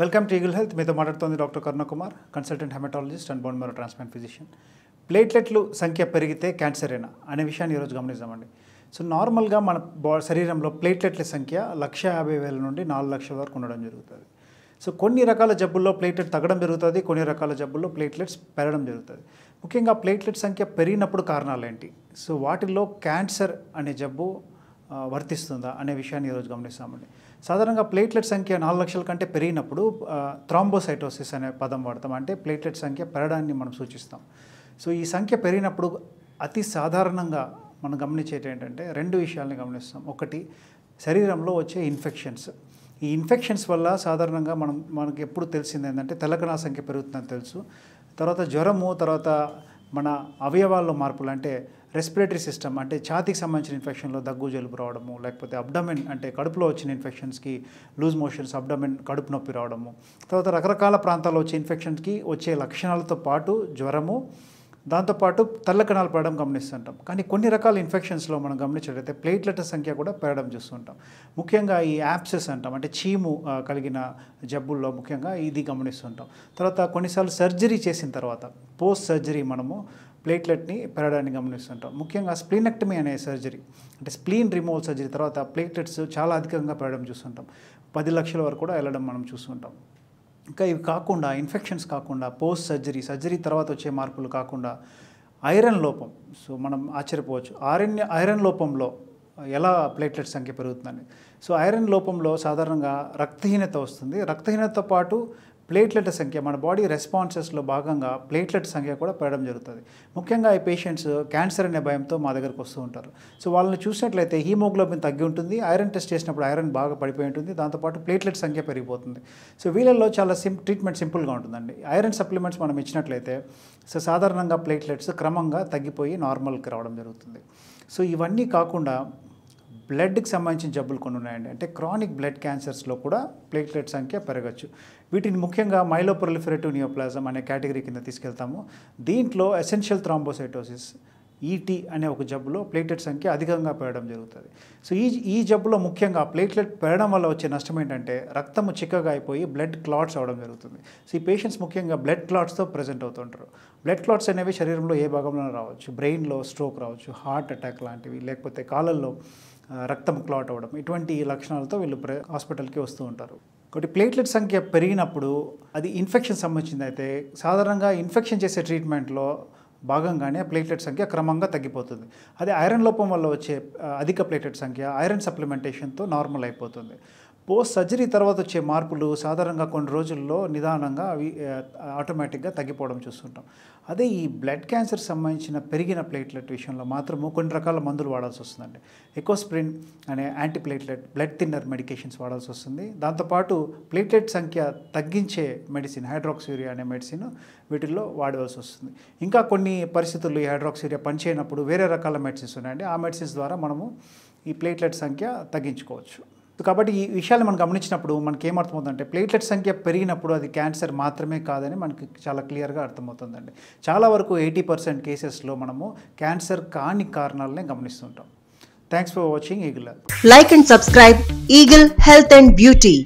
Welcome to eagle health. మీతో మాట్లాడుతోంది doctor Karuna Kumar, consultant haematologist and bone marrow transplant physician. ప్లేట్లెట్లు సంఖ్య పెరిగితే క్యాన్సరేనా అనే విషయాన్ని ఈరోజు గమనిద్దామండి. సో నార్మల్గా మన శరీరంలో ప్లేట్లెట్ల సంఖ్య 150,000 నుండి 4,00,000 వరకు ఉండడం జరుగుతుంది. సో కొన్ని రకాల జబ్బుల్లో ప్లేట్లెట్ తగ్గడం జరుగుతుంది, కొన్ని రకాల జబ్బుల్లో ప్లేట్లెట్స్ పెరగడం జరుగుతుంది. ముఖ్యంగా ప్లేట్లెట్ సంఖ్య పెరిగినప్పుడు కారణాలు ఏంటి, సో వాటిల్లో క్యాన్సర్ అనే జబ్బు వర్తిస్తుందా అనే విషయాన్ని ఈరోజు గమనిస్తామండి. సాధారణంగా ప్లేట్లెట్ సంఖ్య 4,00,000 కంటే పెరిగినప్పుడు థ్రాంబోసైటోసిస్ అనే పదం వాడతాం, అంటే ప్లేట్లెట్ సంఖ్య పెరగడాన్ని మనం సూచిస్తాం. సో ఈ సంఖ్య పెరిగినప్పుడు అతి సాధారణంగా మనం గమనించేది ఏంటంటే రెండు విషయాలని గమనిస్తాం. ఒకటి, శరీరంలో వచ్చే ఇన్ఫెక్షన్స్. ఈ ఇన్ఫెక్షన్స్ వల్ల సాధారణంగా మనకి ఎప్పుడు తెలిసింది ఏంటంటే తెల్లకణాల సంఖ్య పెరుగుతుందని తెలుసు. తర్వాత జ్వరము, తర్వాత మన అవయవాల్లో మార్పులు, అంటే రెస్పిరేటరీ సిస్టమ్, అంటే ఛాతీకి సంబంధించిన ఇన్ఫెక్షన్లో దగ్గు, జలుబు రావడము, లేకపోతే అబ్డమెన్ అంటే కడుపులో వచ్చిన ఇన్ఫెక్షన్స్కి లూజ్ మోషన్స్, అబ్డమెన్ కడుపు నొప్పి రావడము, తర్వాత రకరకాల ప్రాంతాల్లో వచ్చే ఇన్ఫెక్షన్స్కి వచ్చే లక్షణాలతో పాటు జ్వరము, దాంతోపాటు తెల్ల కణాలు పెరగడం గమనిస్తుంటాం. కానీ కొన్ని రకాల ఇన్ఫెక్షన్స్లో మనం గమనించినట్లయితే ప్లేట్లెట్ల సంఖ్య కూడా పెరగడం చూస్తుంటాం. ముఖ్యంగా ఈ యాప్సెస్ అంటాం, అంటే చీము కలిగిన జబ్బుల్లో ముఖ్యంగా ఇది గమనిస్తుంటాం. తర్వాత కొన్నిసార్లు సర్జరీ చేసిన తర్వాత పోస్ట్ సర్జరీ మనము ప్లేట్లెట్ని పెరగడాన్ని గమనిస్తుంటాం. ముఖ్యంగా స్ప్లీనెక్టమీ అనే సర్జరీ, అంటే స్ప్లీన్ రిమూవల్ సర్జరీ తర్వాత ప్లేట్లెట్స్ చాలా అధికంగా పెరగడం చూస్తుంటాం. 10 లక్షల వరకు కూడా వెళ్ళడం మనం చూస్తుంటాం. ఇంకా ఇవి కాకుండా, ఇన్ఫెక్షన్స్ కాకుండా, పోస్ట్ సర్జరీ తర్వాత వచ్చే మార్పులు కాకుండా ఐరన్ లోపం. సో మనం ఆశ్చర్యపోవచ్చు, ఐరన్ లోపంలో ఎలా ప్లేట్లెట్ సంఖ్య పెరుగుతుందని. సో ఐరన్ లోపంలో సాధారణంగా రక్తహీనత వస్తుంది. రక్తహీనతతో పాటు ప్లేట్లెట్ల సంఖ్య, మన బాడీ రెస్పాన్సెస్లో భాగంగా ప్లేట్లెట్ సంఖ్య కూడా పెరగడం జరుగుతుంది. ముఖ్యంగా ఈ పేషెంట్స్ క్యాన్సర్ అనే భయంతో మా దగ్గరకు వస్తూ ఉంటారు. సో వాళ్ళని చూసినట్లయితే హీమోగ్లోబిన్ తగ్గి ఉంటుంది, ఐరన్ టెస్ట్ చేసినప్పుడు ఐరన్ బాగా పడిపోయి ఉంటుంది, దాంతోపాటు ప్లేట్లెట్ సంఖ్య పెరిగిపోతుంది. సో వీళ్ళల్లో చాలా ట్రీట్మెంట్ సింపుల్గా ఉంటుందండి. ఐరన్ సప్లిమెంట్స్ మనం ఇచ్చినట్లయితే సో సాధారణంగా ప్లేట్లెట్స్ క్రమంగా తగ్గిపోయి నార్మల్కి రావడం జరుగుతుంది. సో ఇవన్నీ కాకుండా బ్లడ్కి సంబంధించిన జబ్బులు కొన్ని ఉన్నాయండి, అంటే క్రానిక్ బ్లడ్ క్యాన్సర్స్లో కూడా ప్లేట్లెట్ సంఖ్య పెరగచ్చు. వీటిని ముఖ్యంగా మైలోప్రొలిఫరేటివ్ నియోప్లాజం అనే కేటగిరీ కింద తీసుకెళ్తాము. దీంట్లో ఎసెన్షియల్ థ్రాంబోసైటోసిస్ ఈటీ అనే ఒక జబ్బులో ప్లేట్లెట్ సంఖ్య అధికంగా పెరగడం జరుగుతుంది. సో ఈ జబ్బులో ముఖ్యంగా ప్లేట్లెట్ పెరగడం వల్ల వచ్చే నష్టం ఏంటంటే రక్తము చిక్కగా అయిపోయి బ్లడ్ క్లాట్స్ అవడం జరుగుతుంది. సో ఈ పేషెంట్స్ ముఖ్యంగా బ్లడ్ క్లాట్స్తో ప్రజెంట్ అవుతుంటారు. బ్లడ్ క్లాట్స్ అనేవి శరీరంలో ఏ భాగంలో రావచ్చు, బ్రెయిన్లో స్ట్రోక్ రావచ్చు, హార్ట్ అటాక్ లాంటివి, లేకపోతే కాళ్ళల్లో రక్తం క్లాట్ అవ్వడం, ఇటువంటి లక్షణాలతో వీళ్ళు హాస్పిటల్కి వస్తూ ఉంటారు. ఒకటి, ప్లేట్లెట్ సంఖ్య పెరిగినప్పుడు అది ఇన్ఫెక్షన్ సంబంధించింది అయితే సాధారణంగా ఇన్ఫెక్షన్ చేసే ట్రీట్మెంట్లో భాగంగానే ప్లేట్లెట్ సంఖ్య క్రమంగా తగ్గిపోతుంది. అదే ఐరన్ లోపం వల్ల వచ్చే అధిక ప్లేట్లెట్ సంఖ్య ఐరన్ సప్లిమెంటేషన్తో నార్మల్ అయిపోతుంది. పోస్ట్ సర్జరీ తర్వాత వచ్చే మార్పులు సాధారణంగా కొన్ని రోజుల్లో నిదానంగా అవి ఆటోమేటిక్గా తగ్గిపోవడం చూస్తుంటాం. అదే ఈ బ్లడ్ క్యాన్సర్ సంబంధించిన పెరిగిన ప్లేట్లెట్ విషయంలో మాత్రము కొన్ని రకాల మందులు వాడాల్సి వస్తుందండి. ఎకోస్ప్రిన్ అనే యాంటీప్లేట్లెట్ బ్లడ్ థిన్నర్ మెడికేషన్స్ వాడాల్సి వస్తుంది. దాంతోపాటు ప్లేట్లెట్ సంఖ్య తగ్గించే మెడిసిన్ హైడ్రాక్సీరియా అనే మెడిసిన్ వీటిల్లో వాడవలసి వస్తుంది. ఇంకా కొన్ని పరిస్థితుల్లో ఈ హైడ్రాక్సీరియా పనిచేయనప్పుడు వేరే రకాల మెడిసిన్స్ ఉన్నాయండి, ఆ మెడిసిన్స్ ద్వారా మనము ఈ ప్లేట్లెట్ సంఖ్య తగ్గించుకోవచ్చు. కాబట్టి ఈ విషయాలు మనం గమనించినప్పుడు మనకి ఏమర్థమవుతుందంటే ప్లేట్లెట్ సంఖ్య పెరిగినప్పుడు అది క్యాన్సర్ మాత్రమే కాదని మనకి చాలా క్లియర్గా అర్థమవుతుందండి. చాలా వరకు 80% కేసెస్లో మనము క్యాన్సర్ కాని కారణాలనే గమనిస్తుంటాం. Thanks for watching Eagle health. Like and subscribe Eagle Health and Beauty.